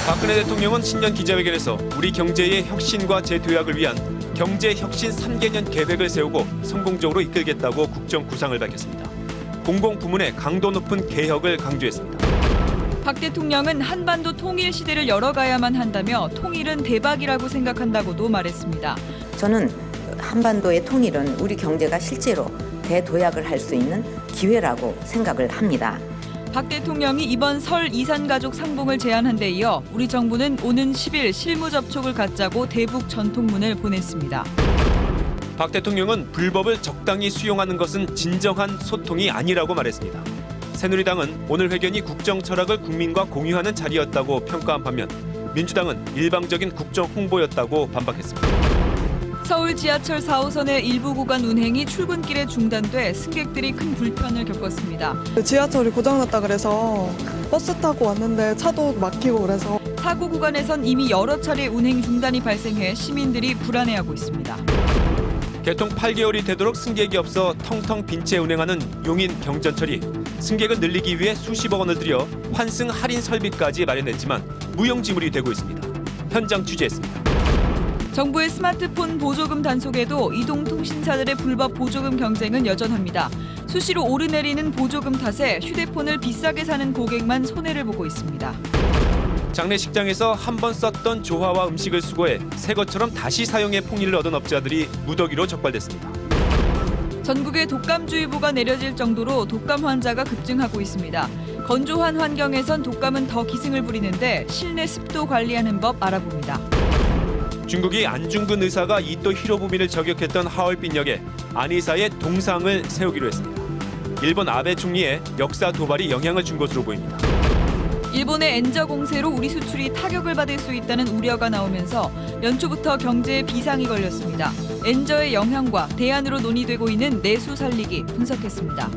박근혜 대통령은 신년 기자회견에서 우리 경제의 혁신과 재도약을 위한 경제혁신 3개년 계획을 세우고 성공적으로 이끌겠다고 국정 구상을 밝혔습니다. 공공부문의 강도 높은 개혁을 강조했습니다. 박 대통령은 한반도 통일 시대를 열어가야만 한다며 통일은 대박이라고 생각한다고도 말했습니다. 저는 한반도의 통일은 우리 경제가 실제로 대도약을 할 수 있는 기회라고 생각을 합니다. 박 대통령이 이번 설 이산가족 상봉을 제안한 데 이어 우리 정부는 오는 10일 실무 접촉을 갖자고 대북 전통문을 보냈습니다. 박 대통령은 불법을 적당히 수용하는 것은 진정한 소통이 아니라고 말했습니다. 새누리당은 오늘 회견이 국정 철학을 국민과 공유하는 자리였다고 평가한 반면 민주당은 일방적인 국정 홍보였다고 반박했습니다. 서울 지하철 4호선의 일부 구간 운행이 출근길에 중단돼 승객들이 큰 불편을 겪었습니다. 지하철이 고장났다 그래서 버스 타고 왔는데 차도 막히고 그래서 사고 구간에선 이미 여러 차례 운행 중단이 발생해 시민들이 불안해하고 있습니다. 개통 8개월이 되도록 승객이 없어 텅텅 빈 채 운행하는 용인 경전철이 승객을 늘리기 위해 수십억 원을 들여 환승 할인 설비까지 마련했지만 무용지물이 되고 있습니다. 현장 취재했습니다. 정부의 스마트폰 보조금 단속에도 이동통신사들의 불법 보조금 경쟁은 여전합니다. 수시로 오르내리는 보조금 탓에 휴대폰을 비싸게 사는 고객만 손해를 보고 있습니다. 장례식장에서 한 번 썼던 조화와 음식을 수거해 새 것처럼 다시 사용해 풍리를 얻은 업자들이 무더기로 적발됐습니다. 전국에 독감주의보가 내려질 정도로 독감 환자가 급증하고 있습니다. 건조한 환경에선 독감은 더 기승을 부리는데 실내 습도 관리하는 법 알아봅니다. 중국이 안중근 의사가 이토 히로부미를 저격했던 하얼빈역에 안 의사의 동상을 세우기로 했습니다. 일본 아베 총리의 역사 도발이 영향을 준 것으로 보입니다. 일본의 엔저 공세로 우리 수출이 타격을 받을 수 있다는 우려가 나오면서 연초부터 경제에 비상이 걸렸습니다. 엔저의 영향과 대안으로 논의되고 있는 내수 살리기 분석했습니다.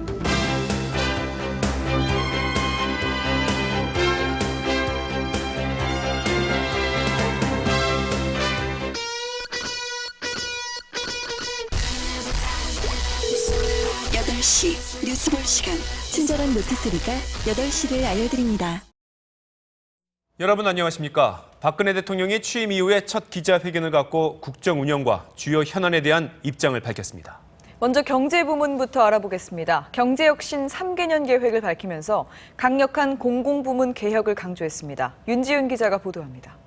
뉴스 볼 시간. 친절한 노트소리가 8시를 알려드립니다. 여러분 안녕하십니까? 박근혜 대통령이 취임 이후에 첫 기자회견을 갖고 국정 운영과 주요 현안에 대한 입장을 밝혔습니다. 먼저 경제 부문부터 알아보겠습니다. 경제혁신 3개년 계획을 밝히면서 강력한 공공부문 개혁을 강조했습니다. 윤지윤 기자가 보도합니다.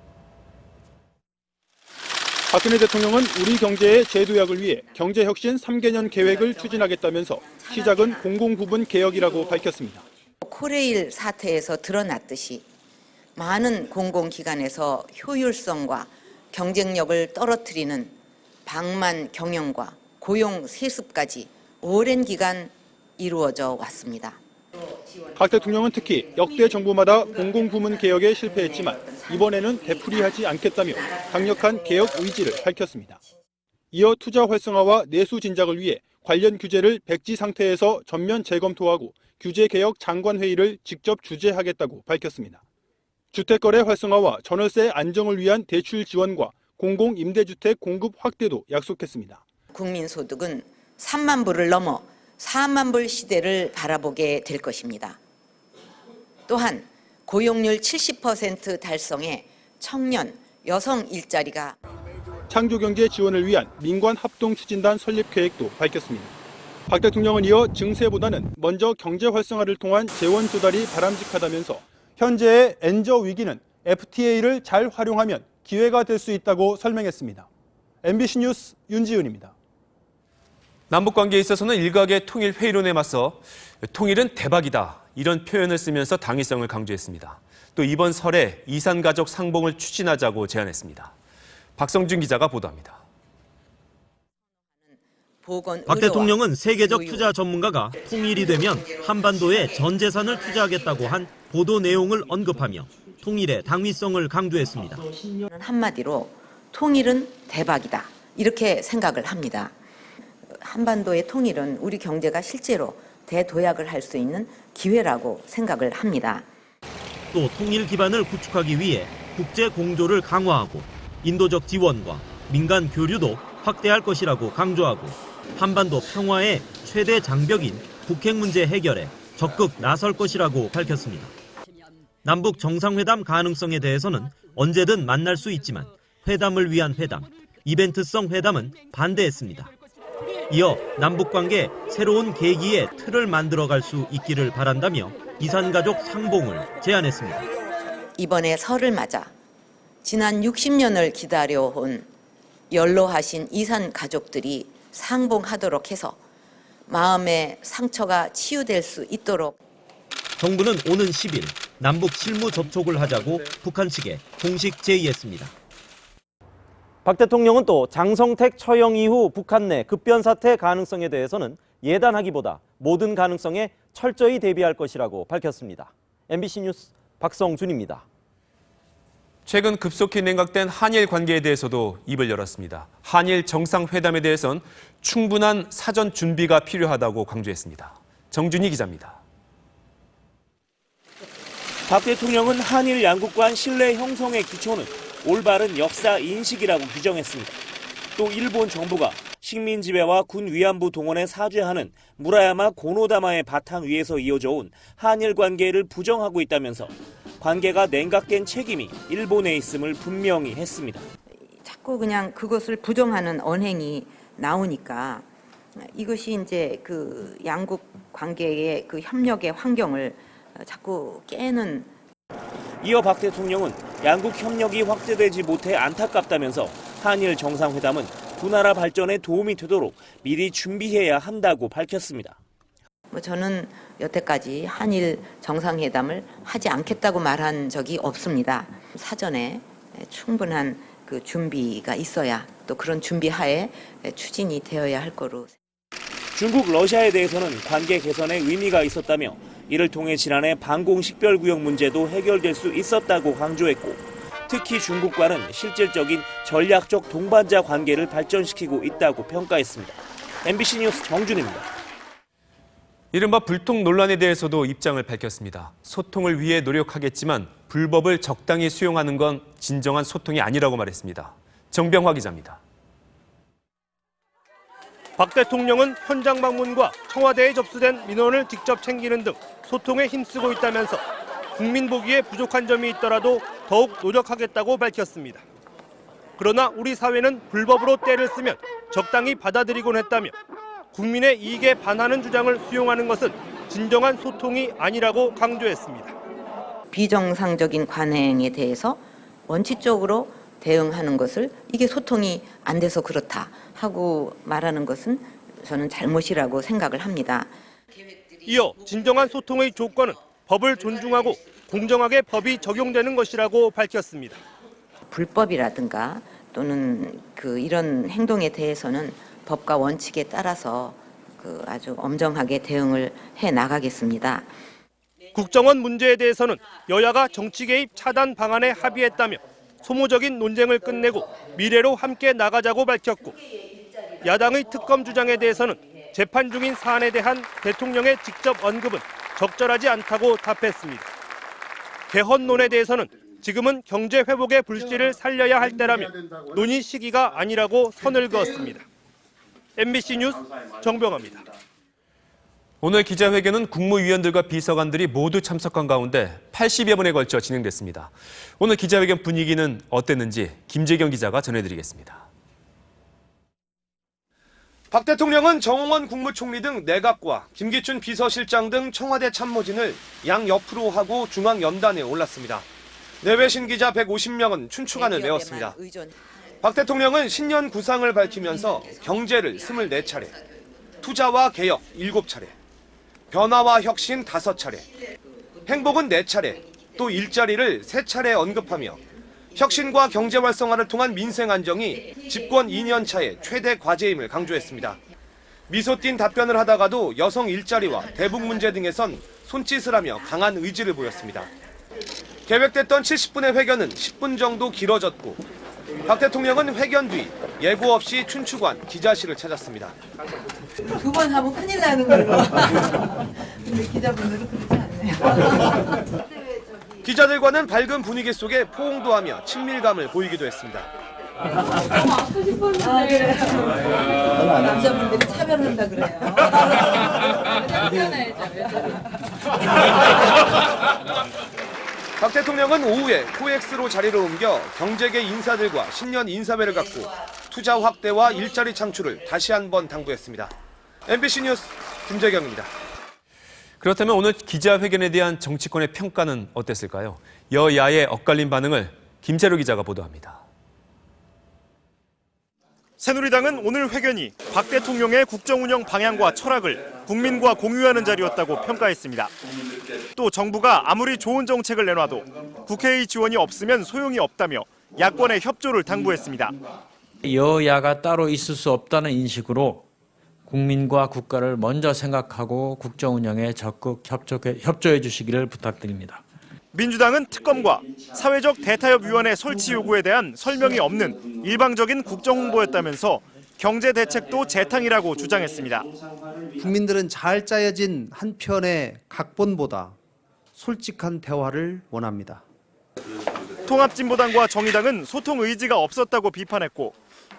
박근혜 대통령은 우리 경제의 재도약을 위해 경제혁신 3개년 계획을 추진하겠다면서 시작은 공공부문 개혁이라고 밝혔습니다. 코레일 사태에서 드러났듯이 많은 공공기관에서 효율성과 경쟁력을 떨어뜨리는 방만 경영과 고용 세습까지 오랜 기간 이루어져 왔습니다. 박 대통령은 특히 역대 정부마다 공공부문 개혁에 실패했지만 이번에는 되풀이하지 않겠다며 강력한 개혁 의지를 밝혔습니다. 이어 투자 활성화와 내수 진작을 위해 관련 규제를 백지 상태에서 전면 재검토하고 규제개혁 장관회의를 직접 주재하겠다고 밝혔습니다. 주택거래 활성화와 전월세 안정을 위한 대출 지원과 공공임대주택 공급 확대도 약속했습니다. 국민소득은 3만 불을 넘어 4만 불 시대를 바라보게 될 것입니다. 또한 고용률 70% 달성에 청년, 여성 일자리가 창조경제 지원을 위한 민관합동추진단 설립 계획도 밝혔습니다. 박 대통령은 이어 증세보다는 먼저 경제 활성화를 통한 재원 조달이 바람직하다면서 현재의 엔저 위기는 FTA를 잘 활용하면 기회가 될 수 있다고 설명했습니다. MBC 뉴스 윤지은입니다. 남북관계에 있어서는 일각의 통일 회의론에 맞서 통일은 대박이다 이런 표현을 쓰면서 당위성을 강조했습니다. 또 이번 설에 이산가족 상봉을 추진하자고 제안했습니다. 박성준 기자가 보도합니다. 박 대통령은 세계적 투자 전문가가 통일이 되면 한반도에 전 재산을 투자하겠다고 한 보도 내용을 언급하며 통일의 당위성을 강조했습니다. 한마디로 통일은 대박이다 이렇게 생각을 합니다. 한반도의 통일은 우리 경제가 실제로 대도약을 할 수 있는 기회라고 생각을 합니다. 또 통일 기반을 구축하기 위해 국제 공조를 강화하고 인도적 지원과 민간 교류도 확대할 것이라고 강조하고 한반도 평화의 최대 장벽인 북핵 문제 해결에 적극 나설 것이라고 밝혔습니다. 남북 정상회담 가능성에 대해서는 언제든 만날 수 있지만 회담을 위한 회담, 이벤트성 회담은 반대했습니다. 이어 남북관계 새로운 계기의 틀을 만들어갈 수 있기를 바란다며 이산가족 상봉을 제안했습니다. 이번에 설을 맞아 지난 60년을 기다려온 연로하신 이산 가족들이 상봉하도록 해서 마음의 상처가 치유될 수 있도록 정부는 오는 10일 남북 실무 접촉을 하자고 북한 측에 공식 제의했습니다. 박 대통령은 또 장성택 처형 이후 북한 내 급변 사태 가능성에 대해서는 예단하기보다 모든 가능성에 철저히 대비할 것이라고 밝혔습니다. MBC 뉴스 박성준입니다. 최근 급속히 냉각된 한일 관계에 대해서도 입을 열었습니다. 한일 정상회담에 대해선 충분한 사전 준비가 필요하다고 강조했습니다. 정준희 기자입니다. 박 대통령은 한일 양국 간 신뢰 형성의 기초는 올바른 역사 인식이라고 규정했습니다. 또 일본 정부가 식민 지배와 군 위안부 동원에 사죄하는 무라야마 고노다마의 바탕 위에서 이어져 온 한일 관계를 부정하고 있다면서 관계가 냉각된 책임이 일본에 있음을 분명히 했습니다. 자꾸 그냥 그것을 부정하는 언행이 나오니까 이것이 이제 그 양국 관계의 그 협력의 환경을 자꾸 깨는. 이어 박 대통령은 양국 협력이 확대되지 못해 안타깝다면서 한일 정상회담은 두 나라 발전에 도움이 되도록 미리 준비해야 한다고 밝혔습니다. 저는 여태까지 한일 정상회담을 하지 않겠다고 말한 적이 없습니다. 사전에 충분한 그 준비가 있어야 또 그런 준비하에 추진이 되어야 할 거로. 중국, 러시아에 대해서는 관계 개선에 의미가 있었다며 이를 통해 지난해 방공식별구역 문제도 해결될 수 있었다고 강조했고 특히 중국과는 실질적인 전략적 동반자 관계를 발전시키고 있다고 평가했습니다. MBC 뉴스 정준입니다. 이른바 불통 논란에 대해서도 입장을 밝혔습니다. 소통을 위해 노력하겠지만 불법을 적당히 수용하는 건 진정한 소통이 아니라고 말했습니다. 정병화 기자입니다. 박 대통령은 현장 방문과 청와대에 접수된 민원을 직접 챙기는 등 소통에 힘쓰고 있다면서 국민 보기에 부족한 점이 있더라도 더욱 노력하겠다고 밝혔습니다. 그러나 우리 사회는 불법으로 때를 쓰면 적당히 받아들이곤 했다며 국민의 이익에 반하는 주장을 수용하는 것은 진정한 소통이 아니라고 강조했습니다. 비정상적인 관행에 대해서 원칙적으로 대응하는 것을 이게 소통이 안 돼서 그렇다 하고 말하는 것은 저는 잘못이라고 생각을 합니다. 이어 진정한 소통의 조건은 법을 존중하고 공정하게 법이 적용되는 것이라고 밝혔습니다. 불법이라든가 또는 이런 행동에 대해서는 법과 원칙에 따라서 아주 엄정하게 대응을 해 나가겠습니다. 국정원 문제에 대해서는 여야가 정치 개입 차단 방안에 합의했다며 소모적인 논쟁을 끝내고 미래로 함께 나가자고 밝혔고 야당의 특검 주장에 대해서는 재판 중인 사안에 대한 대통령의 직접 언급은 적절하지 않다고 답했습니다. 개헌론에 대해서는 지금은 경제 회복의 불씨를 살려야 할 때라며 논의 시기가 아니라고 선을 그었습니다. MBC 뉴스 정병화입니다. 오늘 기자회견은 국무위원들과 비서관들이 모두 참석한 가운데 80여 분에 걸쳐 진행됐습니다. 오늘 기자회견 분위기는 어땠는지 김재경 기자가 전해드리겠습니다. 박 대통령은 정홍원 국무총리 등 내각과 김기춘 비서실장 등 청와대 참모진을 양옆으로 하고 중앙연단에 올랐습니다. 내외신 기자 150명은 춘추관을 메웠습니다. 박 대통령은 신년 구상을 밝히면서 경제를 24차례, 투자와 개혁 7차례, 변화와 혁신 5차례, 행복은 4차례, 또 일자리를 3차례 언급하며 혁신과 경제 활성화를 통한 민생 안정이 집권 2년 차의 최대 과제임을 강조했습니다. 미소 띤 답변을 하다가도 여성 일자리와 대북 문제 등에선 손짓을 하며 강한 의지를 보였습니다. 계획됐던 70분의 회견은 10분 정도 길어졌고 박 대통령은 회견 뒤 예고 없이 춘추관 기자실을 찾았습니다. 2번 하면 큰일 나는 걸로. 근데 기자분들은 그렇지 않네요. 기자들과는 밝은 분위기 속에 포옹도 하며 친밀감을 보이기도 했습니다. 남자분들이 차별한다 그래요. 박 대통령은 오후에 코엑스로 자리를 옮겨 경제계 인사들과 신년 인사회를 갖고 투자 확대와 일자리 창출을 다시 한번 당부했습니다. MBC 뉴스 김재경입니다. 그렇다면 오늘 기자회견에 대한 정치권의 평가는 어땠을까요? 여야의 엇갈린 반응을 김세로 기자가 보도합니다. 새누리당은 오늘 회견이 박 대통령의 국정운영 방향과 철학을 국민과 공유하는 자리였다고 평가했습니다. 또 정부가 아무리 좋은 정책을 내놔도 국회의 지원이 없으면 소용이 없다며 야권의 협조를 당부했습니다. 여야가 따로 있을 수 없다는 인식으로 국민과 국가를 먼저 생각하고 국정운영에 적극 협조해 주시기를 부탁드립니다. 민주당은 특검과 사회적 대타협위원회 설치 요구에 대한 설명이 없는 일방적인 국정홍보였다면서 경제대책도 재탕이라고 주장했습니다. 국민들은 잘 짜여진 한 편의 각본보다 솔직한 대화를 원합니다. 통합진보당과 정의당은 소통 의지가 없었다고 비판했고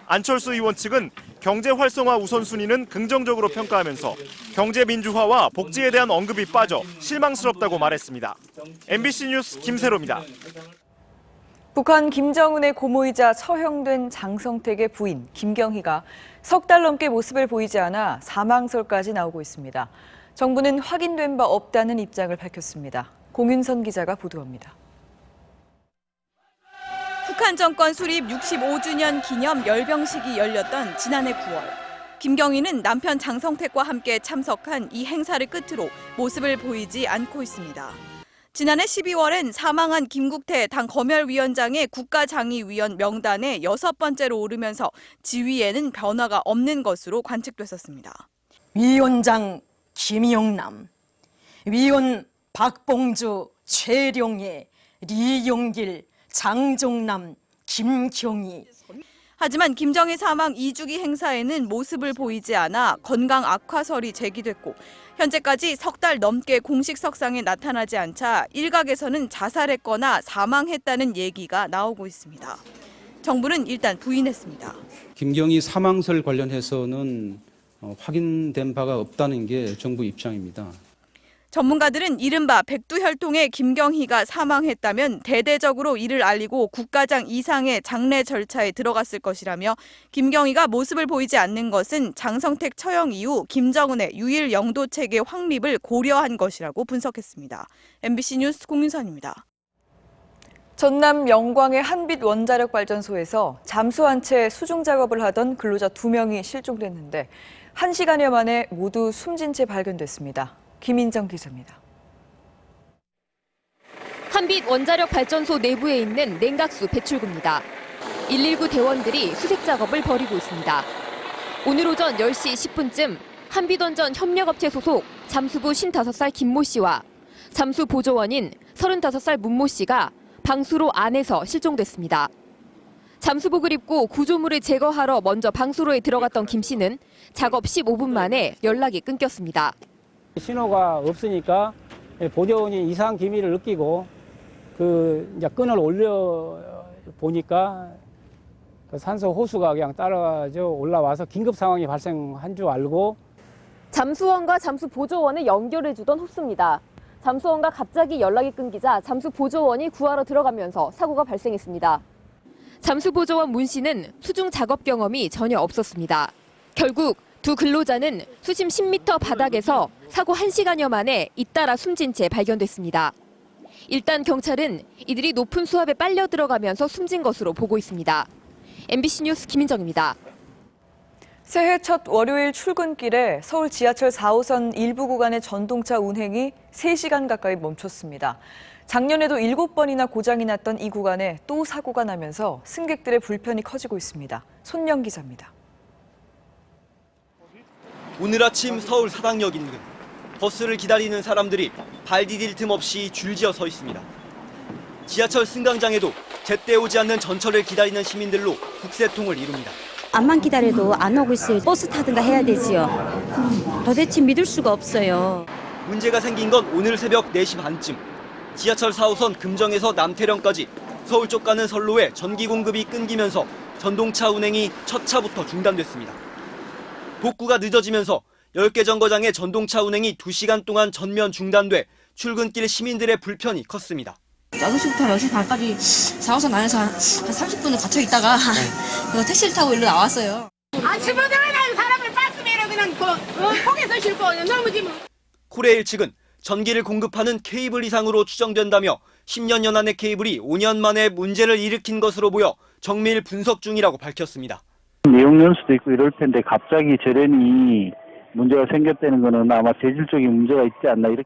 안철수 의원 측은 경제 활성화 우선순위는 긍정적으로 평가하면서 경제 민주화와 복지에 대한 언급이 빠져 실망스럽다고 말했습니다. MBC 뉴스 김세로입니다. 북한 김정은의 고모이자 처형된 장성택의 부인 김경희가 석 달 넘게 모습을 보이지 않아 사망설까지 나오고 있습니다. 정부는 확인된 바 없다는 입장을 밝혔습니다. 공윤선 기자가 보도합니다. 북한 정권 수립 65주년 기념 열병식이 열렸던 지난해 9월. 김경희는 남편 장성택과 함께 참석한 이 행사를 끝으로 모습을 보이지 않고 있습니다. 지난해 12월엔 사망한 김국태 당 검열위원장의 국가장의위원 명단에 6번째로 오르면서 지위에는 변화가 없는 것으로 관측됐었습니다. 위원장 김영남, 위원 박봉주, 최룡예, 리용길, 장종남, 김경희. 하지만 김정희 사망 2주기 행사에는 모습을 보이지 않아 건강 악화설이 제기됐고 현재까지 석 달 넘게 공식 석상에 나타나지 않자 일각에서는 자살했거나 사망했다는 얘기가 나오고 있습니다. 정부는 일단 부인했습니다. 김경희 사망설 관련해서는 확인된 바가 없다는 게 정부 입장입니다. 전문가들은 이른바 백두혈통에 김경희가 사망했다면 대대적으로 이를 알리고 국가장 이상의 장례 절차에 들어갔을 것이라며 김경희가 모습을 보이지 않는 것은 장성택 처형 이후 김정은의 유일 영도 체계 확립을 고려한 것이라고 분석했습니다. MBC 뉴스 공윤선입니다. 전남 영광의 한빛 원자력 발전소에서 잠수한 채 수중 작업을 하던 근로자 2명이 실종됐는데 1시간여 만에 모두 숨진 채 발견됐습니다. 김인정 기자입니다. 한빛 원자력 발전소 내부에 있는 냉각수 배출구입니다. 119 대원들이 수색 작업을 벌이고 있습니다. 오늘 오전 10시 10분쯤 한빛원전 협력업체 소속 잠수부 55살 김모 씨와 잠수 보조원인 35살 문모 씨가 방수로 안에서 실종됐습니다. 잠수복을 입고 구조물을 제거하러 먼저 방수로에 들어갔던 김 씨는 작업 15분 만에 연락이 끊겼습니다. 신호가 없으니까 보조원이 이상 기미를 느끼고 이제 끈을 올려 보니까 산소 호수가 그냥 따라져 올라와서 긴급 상황이 발생한 줄 알고 잠수원과 잠수 보조원을 연결해 주던 호수입니다. 잠수원과 갑자기 연락이 끊기자 잠수 보조원이 구하러 들어가면서 사고가 발생했습니다. 잠수 보조원 문 씨는 수중 작업 경험이 전혀 없었습니다. 결국 두 근로자는 수심 10m 바닥에서 사고 1시간여 만에 잇따라 숨진 채 발견됐습니다. 일단 경찰은 이들이 높은 수압에 빨려 들어가면서 숨진 것으로 보고 있습니다. MBC 뉴스 김인정입니다. 새해 첫 월요일 출근길에 서울 지하철 4호선 일부 구간의 전동차 운행이 3시간 가까이 멈췄습니다. 작년에도 7번이나 고장이 났던 이 구간에 또 사고가 나면서 승객들의 불편이 커지고 있습니다. 손영 기자입니다. 오늘 아침 서울 사당역 인근 버스를 기다리는 사람들이 발 디딜 틈 없이 줄지어 서 있습니다. 지하철 승강장에도 제때 오지 않는 전철을 기다리는 시민들로 국세통을 이룹니다. 암만 기다려도 안 오고 있어요. 버스 타든가 해야 되지요. 도대체 믿을 수가 없어요. 문제가 생긴 건 오늘 새벽 4시 반쯤. 지하철 4호선 금정에서 남태령까지 서울 쪽 가는 선로에 전기 공급이 끊기면서 전동차 운행이 첫 차부터 중단됐습니다. 복구가 늦어지면서 10개 정거장의 전동차 운행이 2시간 동안 전면 중단돼 출근길 시민들의 불편이 컸습니다. 8시부터 10시 반까지 4호선 안에서 한 30분을 갇혀 있다가 그 택시를 타고 일로 나왔어요. 집어들어 나는 사람을 빤스매로 그냥 폭에서 싣고 넘어지면. 코레일 측은 전기를 공급하는 케이블 이상으로 추정된다며 10년 연한의 케이블이 5년 만에 문제를 일으킨 것으로 보여 정밀 분석 중이라고 밝혔습니다. 내용 연수도 있고 이럴 텐데 갑자기 저런이 문제가 생겼다는 것은 아마 재질적인 문제가 있지 않나 이렇게.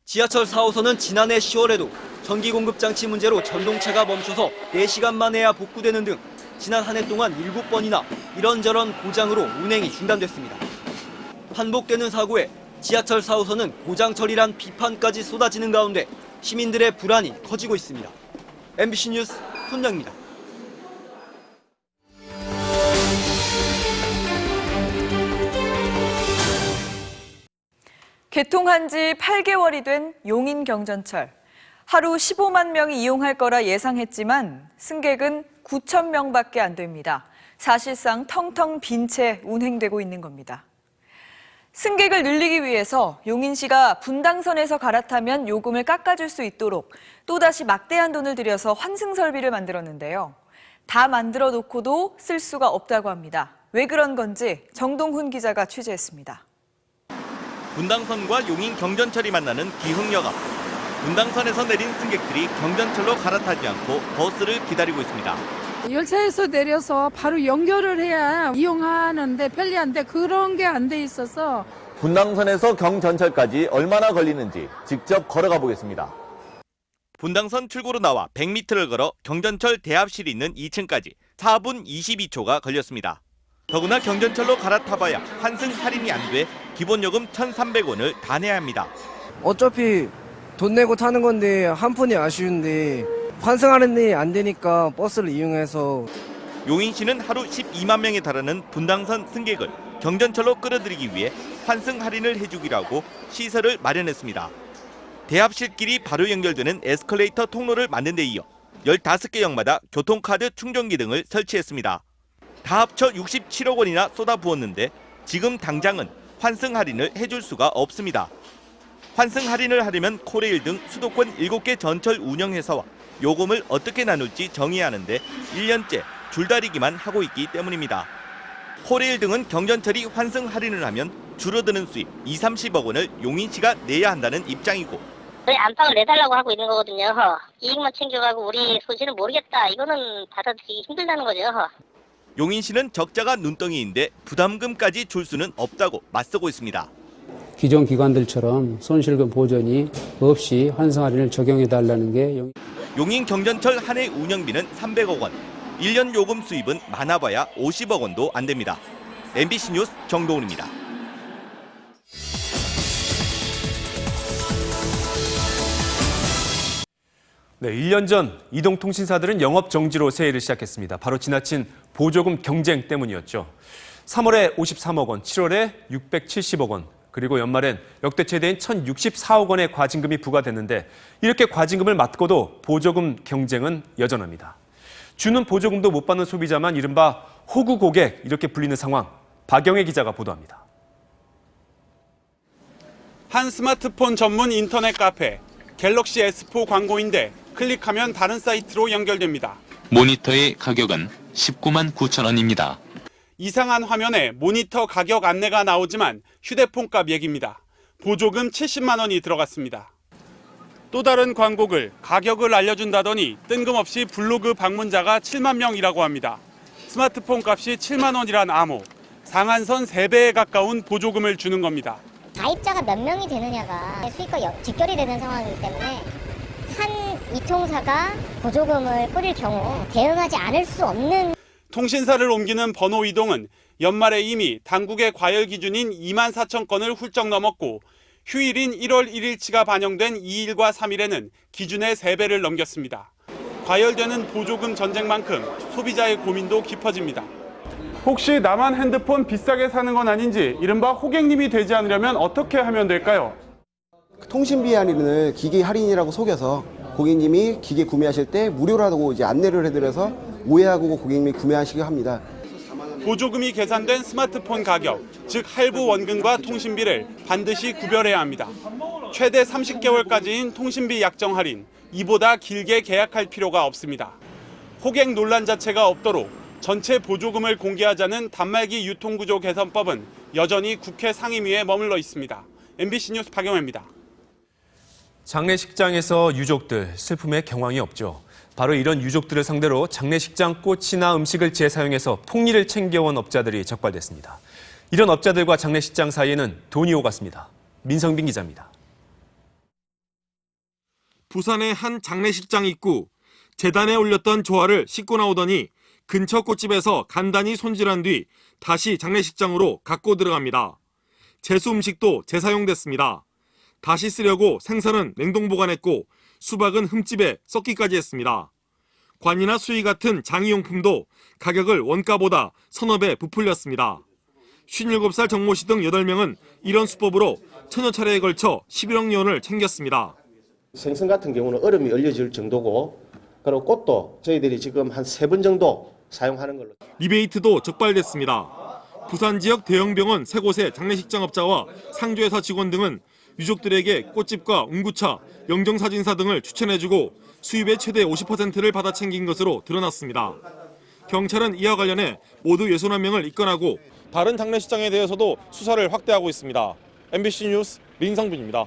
지하철 4호선은 지난해 10월에도 전기 공급 장치 문제로 전동차가 멈춰서 4시간 만에야 복구되는 등 지난 한 해 동안 7번이나 이런저런 고장으로 운행이 중단됐습니다. 반복되는 사고에 지하철 4호선은 고장 처리란 비판까지 쏟아지는 가운데 시민들의 불안이 커지고 있습니다. MBC 뉴스 손양입니다. 개통한 지 8개월이 된 용인 경전철. 하루 15만 명이 이용할 거라 예상했지만 승객은 9천 명밖에 안 됩니다. 사실상 텅텅 빈 채 운행되고 있는 겁니다. 승객을 늘리기 위해서 용인시가 분당선에서 갈아타면 요금을 깎아줄 수 있도록 또다시 막대한 돈을 들여서 환승 설비를 만들었는데요. 다 만들어 놓고도 쓸 수가 없다고 합니다. 왜 그런 건지 정동훈 기자가 취재했습니다. 분당선과 용인 경전철이 만나는 기흥역 앞. 분당선에서 내린 승객들이 경전철로 갈아타지 않고 버스를 기다리고 있습니다. 열차에서 내려서 바로 연결을 해야 이용하는데 편리한데 그런 게 안 돼 있어서. 분당선에서 경전철까지 얼마나 걸리는지 직접 걸어가 보겠습니다. 분당선 출구로 나와 100m를 걸어 경전철 대합실이 있는 2층까지 4분 22초가 걸렸습니다. 더구나 경전철로 갈아타봐야 환승 할인이 안 돼 기본 요금 1,300원을 다 내야 합니다. 어차피 돈 내고 타는 건데 한 푼이 아쉬운데 환승 할인이 안 되니까 버스를 이용해서. 용인시는 하루 12만 명에 달하는 분당선 승객을 경전철로 끌어들이기 위해 환승 할인을 해주기로 하고 시설을 마련했습니다. 대합실끼리 바로 연결되는 에스컬레이터 통로를 만든 데 이어 15개 역마다 교통카드 충전기 등을 설치했습니다. 다 합쳐 67억 원이나 쏟아부었는데 지금 당장은 환승 할인을 해줄 수가 없습니다. 환승 할인을 하려면 코레일 등 수도권 7개 전철 운영회사와 요금을 어떻게 나눌지 정해야 하는데 1년째 줄다리기만 하고 있기 때문입니다. 코레일 등은 경전철이 환승 할인을 하면 줄어드는 수입 20-30억 원을 용인시가 내야 한다는 입장이고, 저희 안방을 내달라고 하고 있는 거거든요. 이익만 챙겨가고 우리 소지는 모르겠다. 이거는 받아들이기 힘들다는 거죠. 용인시는 적자가 눈덩이인데 부담금까지 줄 수는 없다고 맞서고 있습니다. 기존 기관들처럼 손실금 보전이 없이 환승 할인을 적용해달라는 게 용인 경전철 한 해 운영비는 300억 원, 1년 요금 수입은 많아봐야 50억 원도 안 됩니다. MBC 뉴스 정동훈입니다. 네, 1년 전 이동통신사들은 영업 정지로 새해를 시작했습니다. 바로 지나친 보조금 경쟁 때문이었죠. 3월에 53억 원, 7월에 670억 원, 그리고 연말엔 역대 최대인 1,064억 원의 과징금이 부과됐는데 이렇게 과징금을 맞고도 보조금 경쟁은 여전합니다. 주는 보조금도 못 받는 소비자만 이른바 호구 고객 이렇게 불리는 상황, 박영애 기자가 보도합니다. 한 스마트폰 전문 인터넷 카페, 갤럭시 S4 광고인데 클릭하면 다른 사이트로 연결됩니다. 모니터의 가격은 19만 9천 원입니다. 이상한 화면에 모니터 가격 안내가 나오지만 휴대폰 값 얘기입니다. 보조금 70만 원이 들어갔습니다. 또 다른 광고글, 가격을 알려준다더니 뜬금없이 블로그 방문자가 7만 명이라고 합니다. 스마트폰 값이 7만 원이란 암호, 상한선 3배에 가까운 보조금을 주는 겁니다. 가입자가 몇 명이 되느냐가 수익과 직결이 되는 상황이기 때문에 한 이통사가 보조금을 뿌릴 경우 대응하지 않을 수 없는. 통신사를 옮기는 번호 이동은 연말에 이미 당국의 과열 기준인 2만 4천 건을 훌쩍 넘었고 휴일인 1월 1일치가 반영된 2일과 3일에는 기준의 3배를 넘겼습니다. 과열되는 보조금 전쟁만큼 소비자의 고민도 깊어집니다. 혹시 나만 핸드폰 비싸게 사는 건 아닌지 이른바 호객님이 되지 않으려면 어떻게 하면 될까요? 통신비 할인을 기기 할인이라고 속여서 고객님이 기기 구매하실 때 무료라고 이제 안내를 해드려서 오해하고 고객님이 구매하시게 합니다. 보조금이 계산된 스마트폰 가격, 즉 할부 원금과 통신비를 반드시 구별해야 합니다. 최대 30개월까지인 통신비 약정 할인, 이보다 길게 계약할 필요가 없습니다. 호객 논란 자체가 없도록 전체 보조금을 공개하자는 단말기 유통구조 개선법은 여전히 국회 상임위에 머물러 있습니다. MBC 뉴스 박영호입니다. 장례식장에서 유족들 슬픔에 경황이 없죠. 바로 이런 유족들을 상대로 장례식장 꽃이나 음식을 재사용해서 폭리를 챙겨온 업자들이 적발됐습니다. 이런 업자들과 장례식장 사이에는 돈이 오갔습니다. 민성빈 기자입니다. 부산의 한 장례식장 입구, 재단에 올렸던 조화를 싣고 나오더니 근처 꽃집에서 간단히 손질한 뒤 다시 장례식장으로 갖고 들어갑니다. 제수 음식도 재사용됐습니다. 다시 쓰려고 생선은 냉동 보관했고 수박은 흠집에 썩기까지 했습니다. 관이나 수의 같은 장의용품도 가격을 원가보다 서너 배 부풀렸습니다. 57살 정모 씨 등 8명은 이런 수법으로 천여 차례에 걸쳐 11억 원을 챙겼습니다. 생선 같은 경우는 얼음이 얼려질 정도고, 그리고 꽃도 저희들이 지금 한 3번 정도 사용하는 걸로. 리베이트도 적발됐습니다. 부산 지역 대형 병원 3곳의 장례식장업자와 상조회사 직원 등은 유족들에게 꽃집과 운구차, 영정사진사 등을 추천해주고 수입의 최대 50%를 받아 챙긴 것으로 드러났습니다. 경찰은 이와 관련해 모두 61명을 입건하고 다른 장례식장에 대해서도 수사를 확대하고 있습니다. MBC 뉴스 민성빈입니다.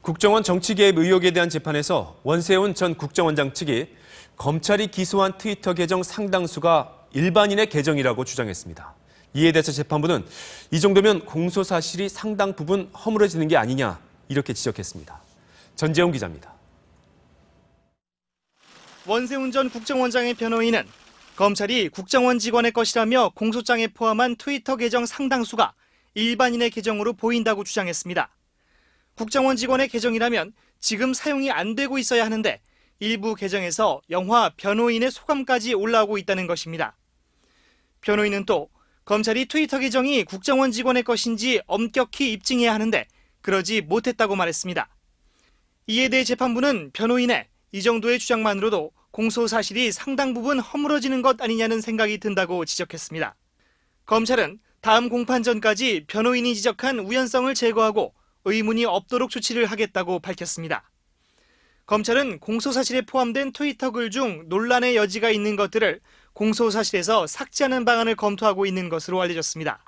국정원 정치개입 의혹에 대한 재판에서 원세훈 전 국정원장 측이 검찰이 기소한 트위터 계정 상당수가 일반인의 계정이라고 주장했습니다. 이에 대해서 재판부는 이 정도면 공소 사실이 상당 부분 허물어지는 게 아니냐 이렇게 지적했습니다. 전재훈 기자입니다. 원세훈 전 국정원장의 변호인은 검찰이 국정원 직원의 것이라며 공소장에 포함한 트위터 계정 상당수가 일반인의 계정으로 보인다고 주장했습니다. 국정원 직원의 계정이라면 지금 사용이 안 되고 있어야 하는데 일부 계정에서 영화 변호인의 소감까지 올라오고 있다는 것입니다. 변호인은 또 검찰이 트위터 계정이 국정원 직원의 것인지 엄격히 입증해야 하는데 그러지 못했다고 말했습니다. 이에 대해 재판부는 변호인의 이 정도의 주장만으로도 공소 사실이 상당 부분 허물어지는 것 아니냐는 생각이 든다고 지적했습니다. 검찰은 다음 공판 전까지 변호인이 지적한 우연성을 제거하고 의문이 없도록 조치를 하겠다고 밝혔습니다. 검찰은 공소사실에 포함된 트위터 글 중 논란의 여지가 있는 것들을 공소사실에서 삭제하는 방안을 검토하고 있는 것으로 알려졌습니다.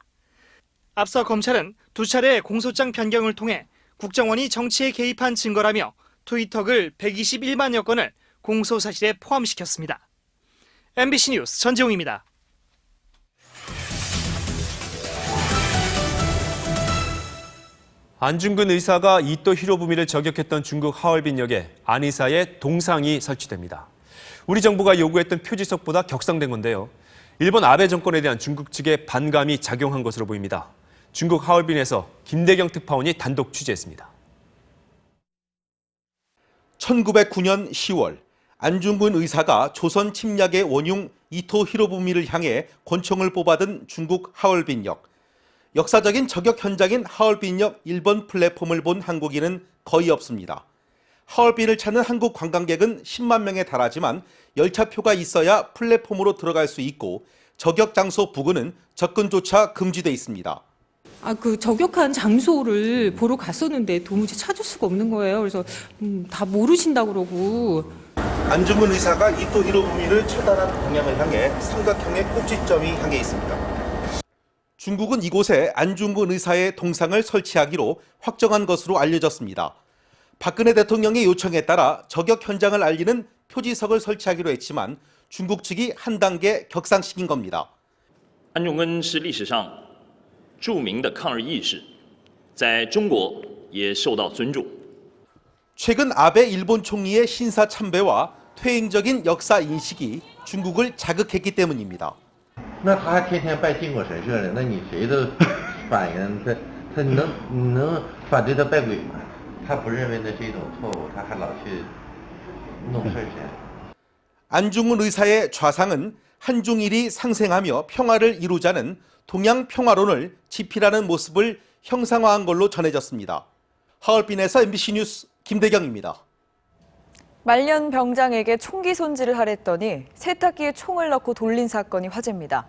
앞서 검찰은 2차례 공소장 변경을 통해 국정원이 정치에 개입한 증거라며 트위터 글 121만여 건을 공소사실에 포함시켰습니다. MBC 뉴스 전재웅입니다. 안중근 의사가 이토 히로부미를 저격했던 중국 하얼빈역에 안 의사의 동상이 설치됩니다. 우리 정부가 요구했던 표지석보다 격상된 건데요. 일본 아베 정권에 대한 중국 측의 반감이 작용한 것으로 보입니다. 중국 하얼빈에서 김대경 특파원이 단독 취재했습니다. 1909년 10월 안중근 의사가 조선 침략의 원흉 이토 히로부미를 향해 권총을 뽑아든 중국 하얼빈역. 역사적인 저격 현장인 하얼빈역 1번 플랫폼을 본 한국인은 거의 없습니다. 하얼빈을 찾는 한국 관광객은 10만 명에 달하지만 열차표가 있어야 플랫폼으로 들어갈 수 있고 저격 장소 부근은 접근조차 금지돼 있습니다. 그 저격한 장소를 보러 갔었는데 도무지 찾을 수가 없는 거예요. 그래서 다 모르신다고 그러고. 안중근 의사가 이토 히로부미를 처단한 방향을 향해 삼각형의 꼭지점이 향해 있습니다. 중국은 이곳에 안중근 의사의 동상을 설치하기로 확정한 것으로 알려졌습니다. 박근혜 대통령의 요청에 따라 저격 현장을 알리는 표지석을 설치하기로 했지만 중국 측이 한 단계 격상시킨 겁니다. 安重根是历史上著名的抗日义士，在中国也受到尊重。 최근 아베 일본 총리의 신사 참배와 퇴행적인 역사 인식이 중국을 자극했기 때문입니다. 那他还天天拜靖国神社呢，那你谁都反映他能反对他拜鬼吗？他不认为那是一种错误，他还老去弄事情。 안중근 의사의 좌상은 한중일이 상생하며 평화를 이루자는 동양 평화론을 지필하는 모습을 형상화한 걸로 전해졌습니다. 하얼빈에서 MBC 뉴스 김대경입니다. 말년 병장에게 총기 손질을 하랬더니 세탁기에 총을 넣고 돌린 사건이 화제입니다.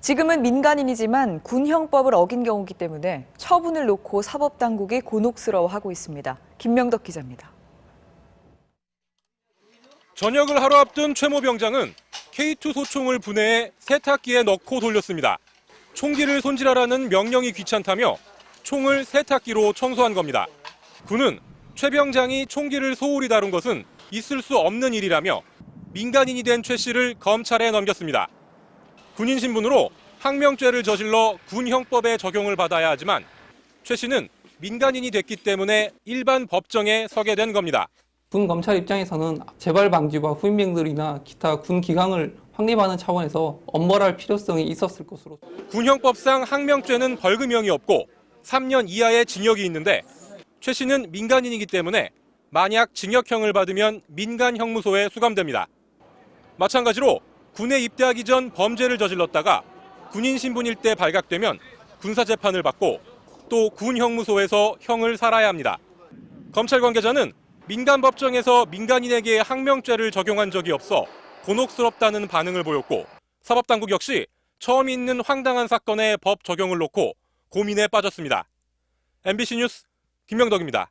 지금은 민간인이지만 군형법을 어긴 경우이기 때문에 처분을 놓고 사법당국이 곤혹스러워하고 있습니다. 김명덕 기자입니다. 전역을 하루 앞둔 최모 병장은 K2 소총을 분해해 세탁기에 넣고 돌렸습니다. 총기를 손질하라는 명령이 귀찮다며 총을 세탁기로 청소한 겁니다. 군은 최 병장이 총기를 소홀히 다룬 것은 있을 수 없는 일이라며 민간인이 된 최 씨를 검찰에 넘겼습니다. 군인 신분으로 항명죄를 저질러 군형법에 적용을 받아야 하지만 최 씨는 민간인이 됐기 때문에 일반 법정에 서게 된 겁니다. 군 검찰 입장에서는 재발 방지와 후임병들이나 기타 군 기강을 확립하는 차원에서 엄벌할 필요성이 있었을 것으로. 군형법상 항명죄는 벌금형이 없고 3년 이하의 징역이 있는데 최 씨는 민간인이기 때문에 만약 징역형을 받으면 민간형무소에 수감됩니다. 마찬가지로 군에 입대하기 전 범죄를 저질렀다가 군인 신분일 때 발각되면 군사재판을 받고 또 군형무소에서 형을 살아야 합니다. 검찰 관계자는 민간 법정에서 민간인에게 항명죄를 적용한 적이 없어 곤혹스럽다는 반응을 보였고 사법당국 역시 처음 있는 황당한 사건의 법 적용을 놓고 고민에 빠졌습니다. MBC 뉴스 김명덕입니다.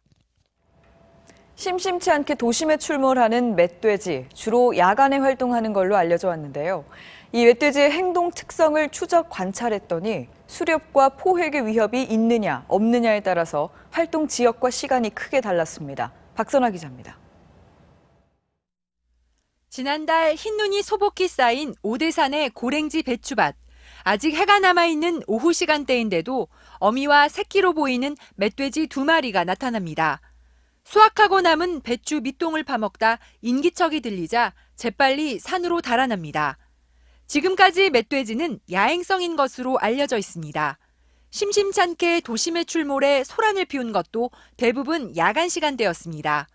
심심치 않게 도심에 출몰하는 멧돼지, 주로 야간에 활동하는 걸로 알려져 왔는데요. 이 멧돼지의 행동 특성을 추적 관찰했더니 수렵과 포획의 위협이 있느냐 없느냐에 따라서 활동 지역과 시간이 크게 달랐습니다. 박선아 기자입니다. 지난달 흰눈이 소복히 쌓인 오대산의 고랭지 배추밭. 아직 해가 남아있는 오후 시간대인데도 어미와 새끼로 보이는 멧돼지 2마리가 나타납니다. 수확하고 남은 배추 밑동을 파먹다 인기척이 들리자 재빨리 산으로 달아납니다. 지금까지 멧돼지는 야행성인 것으로 알려져 있습니다. 심심찮게 도심에 출몰해 소란을 피운 것도 대부분 야간 시간대였습니다.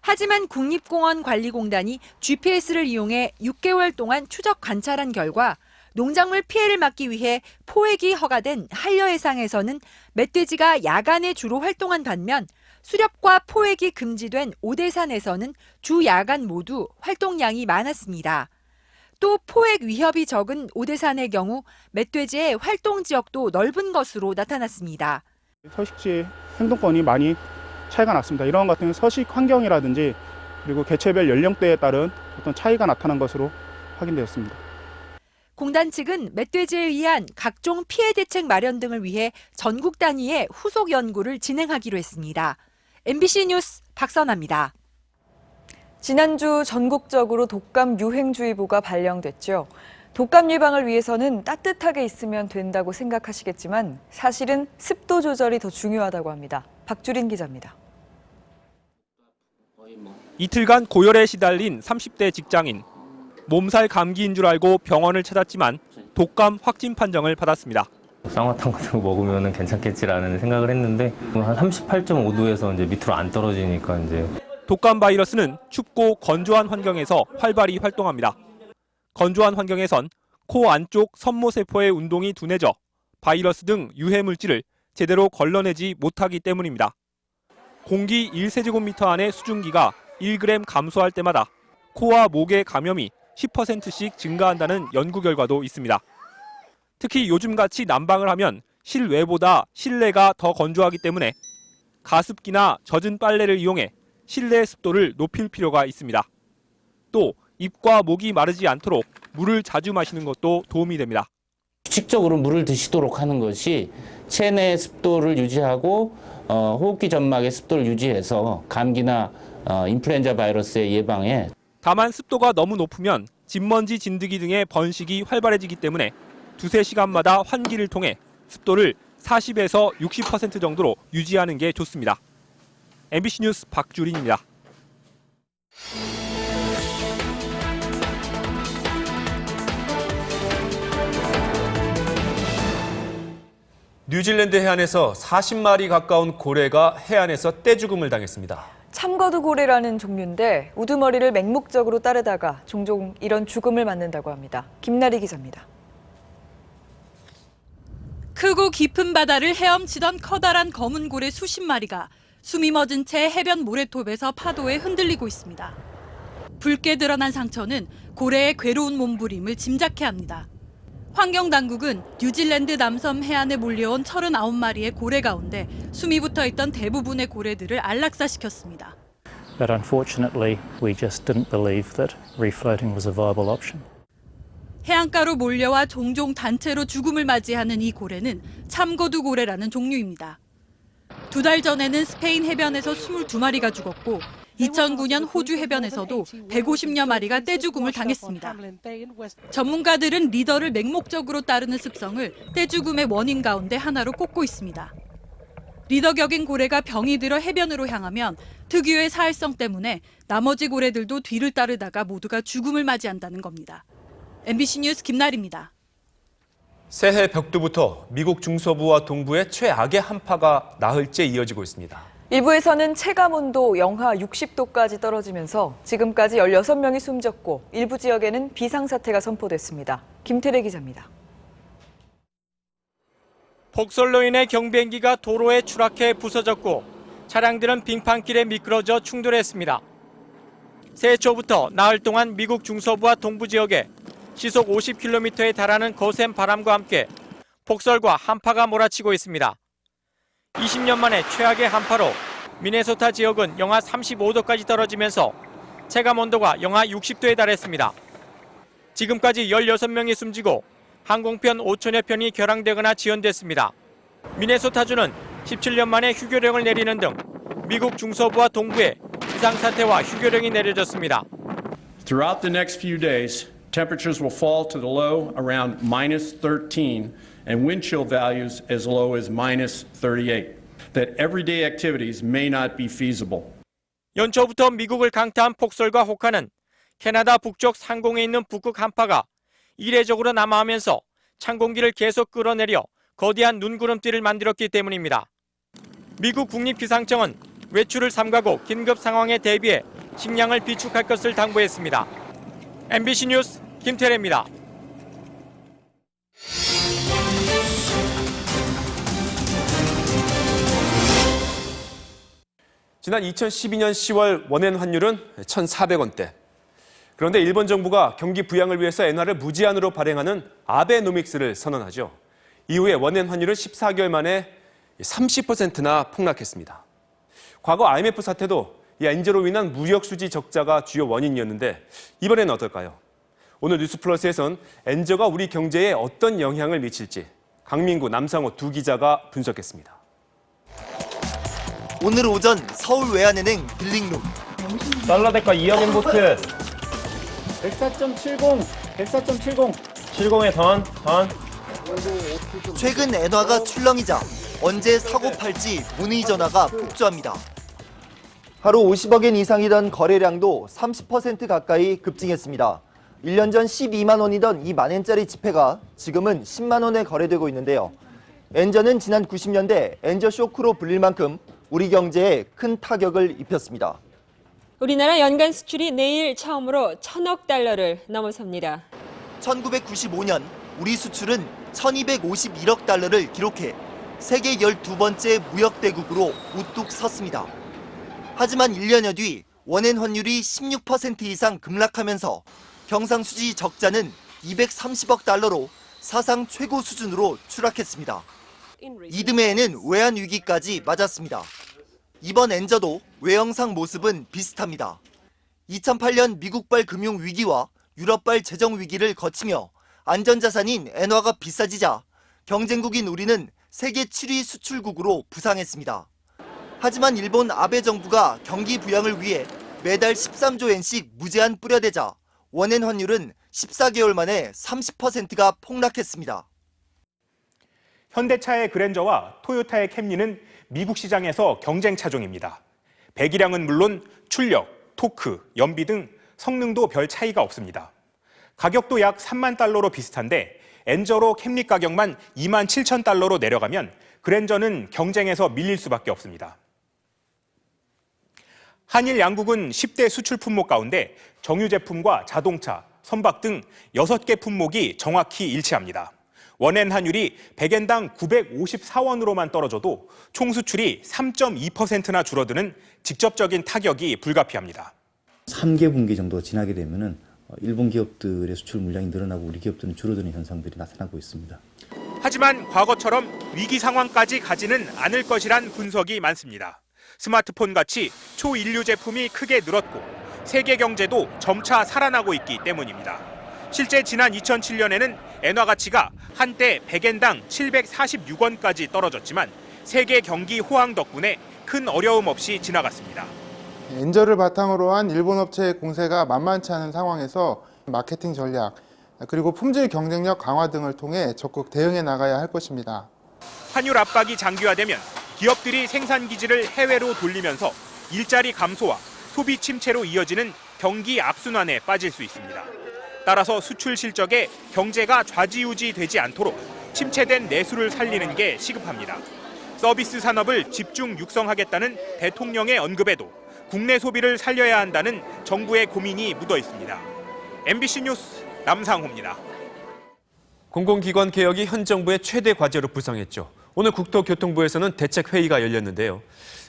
하지만 국립공원관리공단이 GPS를 이용해 6개월 동안 추적 관찰한 결과 농작물 피해를 막기 위해 포획이 허가된 한려해상에서는 멧돼지가 야간에 주로 활동한 반면 수렵과 포획이 금지된 오대산에서는 주 야간 모두 활동량이 많았습니다. 또 포획 위협이 적은 오대산의 경우 멧돼지의 활동 지역도 넓은 것으로 나타났습니다. 서식지 행동권이 많이 차이가 났습니다. 이런 같은 서식 환경이라든지 그리고 개체별 연령대에 따른 어떤 차이가 나타난 것으로 확인되었습니다. 공단 측은 멧돼지에 의한 각종 피해 대책 마련 등을 위해 전국 단위의 후속 연구를 진행하기로 했습니다. MBC 뉴스 박선아입니다. 지난주 전국적으로 독감 유행주의보가 발령됐죠. 독감 예방을 위해서는 따뜻하게 있으면 된다고 생각하시겠지만 사실은 습도 조절이 더 중요하다고 합니다. 박주린 기자입니다. 이틀간 고열에 시달린 30대 직장인. 몸살 감기인 줄 알고 병원을 찾았지만 독감 확진 판정을 받았습니다. 쌍화탕 같은 거 먹으면 괜찮겠지라는 생각을 했는데 한 38.5도에서 이제 밑으로 안 떨어지니까 이제 독감 바이러스는 춥고 건조한 환경에서 활발히 활동합니다. 건조한 환경에선 코 안쪽 섬모세포의 운동이 둔해져 바이러스 등 유해 물질을 제대로 걸러내지 못하기 때문입니다. 공기 1세제곱미터 안의 수증기가 1g 감소할 때마다 코와 목의 감염이 10%씩 증가한다는 연구 결과도 있습니다. 특히 요즘같이 난방을 하면 실외보다 실내가 더 건조하기 때문에 가습기나 젖은 빨래를 이용해 실내 습도를 높일 필요가 있습니다. 또 입과 목이 마르지 않도록 물을 자주 마시는 것도 도움이 됩니다. 규칙적으로 물을 드시도록 하는 것이 체내 습도를 유지하고 호흡기 점막의 습도를 유지해서 감기나 인플루엔자 바이러스의 예방에. 다만 습도가 너무 높으면 진먼지 진드기 등의 번식이 활발해지기 때문에 두세 시간마다 환기를 통해 습도를 40에서 60% 정도로 유지하는 게 좋습니다. MBC 뉴스 박주린입니다. 뉴질랜드 해안에서 40마리 가까운 고래가 해안에서 떼죽음을 당했습니다. 참거두 고래라는 종류인데 우두머리를 맹목적으로 따르다가 종종 이런 죽음을 맞는다고 합니다. 김나리 기자입니다. 크고 깊은 바다를 헤엄치던 커다란 검은 고래 수십 마리가 숨이 멎은 채 해변 모래톱에서 파도에 흔들리고 있습니다. 붉게 드러난 상처는 고래의 괴로운 몸부림을 짐작케 합니다. 환경당국은 뉴질랜드 남섬 해안에 몰려온 39마리의 고래 가운데 숨이 붙어있던 대부분의 고래들을 안락사시켰습니다. But unfortunately, we just didn't believe that refloating was a viable option. 해안가로 몰려와 종종 단체로 죽음을 맞이하는 이 고래는 참거두 고래라는 종류입니다. 2달 전에는 스페인 해변에서 22마리가 죽었고 2009년 호주 해변에서도 150여 마리가 떼죽음을 당했습니다. 전문가들은 리더를 맹목적으로 따르는 습성을 떼죽음의 원인 가운데 하나로 꼽고 있습니다. 리더격인 고래가 병이 들어 해변으로 향하면 특유의 사회성 때문에 나머지 고래들도 뒤를 따르다가 모두가 죽음을 맞이한다는 겁니다. MBC 뉴스 김나리입니다. 새해 벽두부터 미국 중서부와 동부의 최악의 한파가 나흘째 이어지고 있습니다. 일부에서는 체감온도 영하 60도까지 떨어지면서 지금까지 16명이 숨졌고 일부 지역에는 비상사태가 선포됐습니다. 김태래 기자입니다. 폭설로 인해 경비행기가 도로에 추락해 부서졌고 차량들은 빙판길에 미끄러져 충돌했습니다. 새해 초부터 나흘 동안 미국 중서부와 동부 지역에 시속 50km에 달하는 거센 바람과 함께 폭설과 한파가 몰아치고 있습니다. 20년 만에 최악의 한파로 미네소타 지역은 영하 35도까지 떨어지면서 체감온도가 영하 60도에 달했습니다. 지금까지 16명이 숨지고 항공편 5천여 편이 결항되거나 지연됐습니다. 미네소타주는 17년 만에 휴교령을 내리는 등 미국 중서부와 동부에 비상사태와 휴교령이 내려졌습니다. Throughout the next few days, temperatures will fall to the low around -13 and wind chill values as low as -38. That everyday activities may not be feasible. 연초부터 미국을 강타한 폭설과 혹한은 캐나다 북쪽 상공에 있는 북극 한파가 이례적으로 남하하면서 찬 공기를 계속 끌어내려 거대한 눈구름띠를 만들었기 때문입니다. 미국 국립기상청은 외출을 삼가고 긴급 상황에 대비해 식량을 비축할 것을 당부했습니다. MBC 뉴스 김태래입니다. 지난 2012년 10월 원엔 환율은 1,400원대. 그런데 일본 정부가 경기 부양을 위해서 엔화를 무제한으로 발행하는 아베노믹스를 선언하죠. 이후에 원엔 환율은 14개월 만에 30%나 폭락했습니다. 과거 IMF 사태도 이 엔저로 인한 무역 수지 적자가 주요 원인이었는데 이번에는 어떨까요? 오늘 뉴스플러스에선 엔저가 우리 경제에 어떤 영향을 미칠지 강민구, 남상호 두 기자가 분석했습니다. 오늘 오전 서울 외환은행 빌링룸. 달러 대가 2억 인보트 104.70, 104.70. 70에 던. 최근 엔화가 출렁이자 언제 사고 팔지 문의 전화가 폭주합니다. 하루 50억엔 이상이던 거래량도 30% 가까이 급증했습니다. 1년 전 12만 원이던 이 만엔짜리 지폐가 지금은 10만 원에 거래되고 있는데요. 엔저는 지난 90년대 엔저 쇼크로 불릴 만큼 우리 경제에 큰 타격을 입혔습니다. 우리나라 연간 수출이 내일 처음으로 1,000억 달러를 넘어섭니다. 1995년 우리 수출은 1,251억 달러를 기록해 세계 12번째 무역대국으로 우뚝 섰습니다. 하지만 1년여 뒤 원엔 환율이 16% 이상 급락하면서 경상수지 적자는 230억 달러로 사상 최고 수준으로 추락했습니다. 이듬해에는 외환위기까지 맞았습니다. 이번 엔저도 외형상 모습은 비슷합니다. 2008년 미국발 금융위기와 유럽발 재정위기를 거치며 안전자산인 엔화가 비싸지자 경쟁국인 우리는 세계 7위 수출국으로 부상했습니다. 하지만 일본 아베 정부가 경기 부양을 위해 매달 13조 엔씩 무제한 뿌려대자 원엔 환율은 14개월 만에 30%가 폭락했습니다. 현대차의 그랜저와 토요타의 캠리는 미국 시장에서 경쟁 차종입니다. 배기량은 물론 출력, 토크, 연비 등 성능도 별 차이가 없습니다. 가격도 약 3만 달러로 비슷한데 엔저로 캠리 가격만 2만 7천 달러로 내려가면 그랜저는 경쟁에서 밀릴 수밖에 없습니다. 한일 양국은 10대 수출 품목 가운데 정유 제품과 자동차, 선박 등 6개 품목이 정확히 일치합니다. 원엔 환율이 100엔당 954원으로만 떨어져도 총 수출이 3.2%나 줄어드는 직접적인 타격이 불가피합니다. 3개 분기 정도 지나게 되면은 일본 기업들의 수출 물량이 늘어나고 우리 기업들은 줄어드는 현상들이 나타나고 있습니다. 하지만 과거처럼 위기 상황까지 가지는 않을 것이란 분석이 많습니다. 스마트폰 같이 초인류 제품이 크게 늘었고 세계 경제도 점차 살아나고 있기 때문입니다. 실제 지난 2007년에는 엔화 가치가 한때 100엔당 746원까지 떨어졌지만 세계 경기 호황 덕분에 큰 어려움 없이 지나갔습니다. 엔저를 바탕으로 한 일본 업체의 공세가 만만치 않은 상황에서 마케팅 전략, 그리고 품질 경쟁력 강화 등을 통해 적극 대응해 나가야 할 것입니다. 환율 압박이 장기화되면 기업들이 생산 기지를 해외로 돌리면서 일자리 감소와 소비 침체로 이어지는 경기 악순환에 빠질 수 있습니다. 따라서 수출 실적에 경제가 좌지우지되지 않도록 침체된 내수를 살리는 게 시급합니다. 서비스 산업을 집중 육성하겠다는 대통령의 언급에도 국내 소비를 살려야 한다는 정부의 고민이 묻어 있습니다. MBC 뉴스 남상호입니다. 공공기관 개혁이 현 정부의 최대 과제로 부상했죠. 오늘 국토교통부에서는 대책회의가 열렸는데요.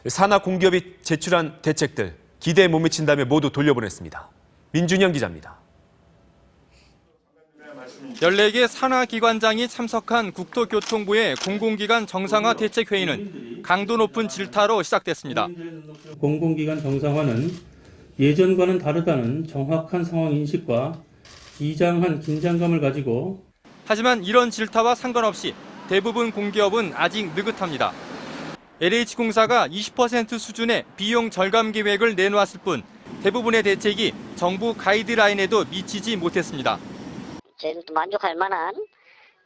산하 공기업이 제출한 대책들 기대에 못 미친다며 모두 돌려보냈습니다. 민준영 기자입니다. 14개 산하기관장이 참석한 국토교통부의 공공기관 정상화 대책회의는 강도 높은 질타로 시작됐습니다. 공공기관 정상화는 예전과는 다르다는 정확한 상황 인식과 이장한 긴장감을 가지고 하지만 이런 질타와 상관없이 대부분 공기업은 아직 느긋합니다. LH공사가 20% 수준의 비용 절감 계획을 내놓았을 뿐 대부분의 대책이 정부 가이드라인에도 미치지 못했습니다. 저희들도 만족할 만한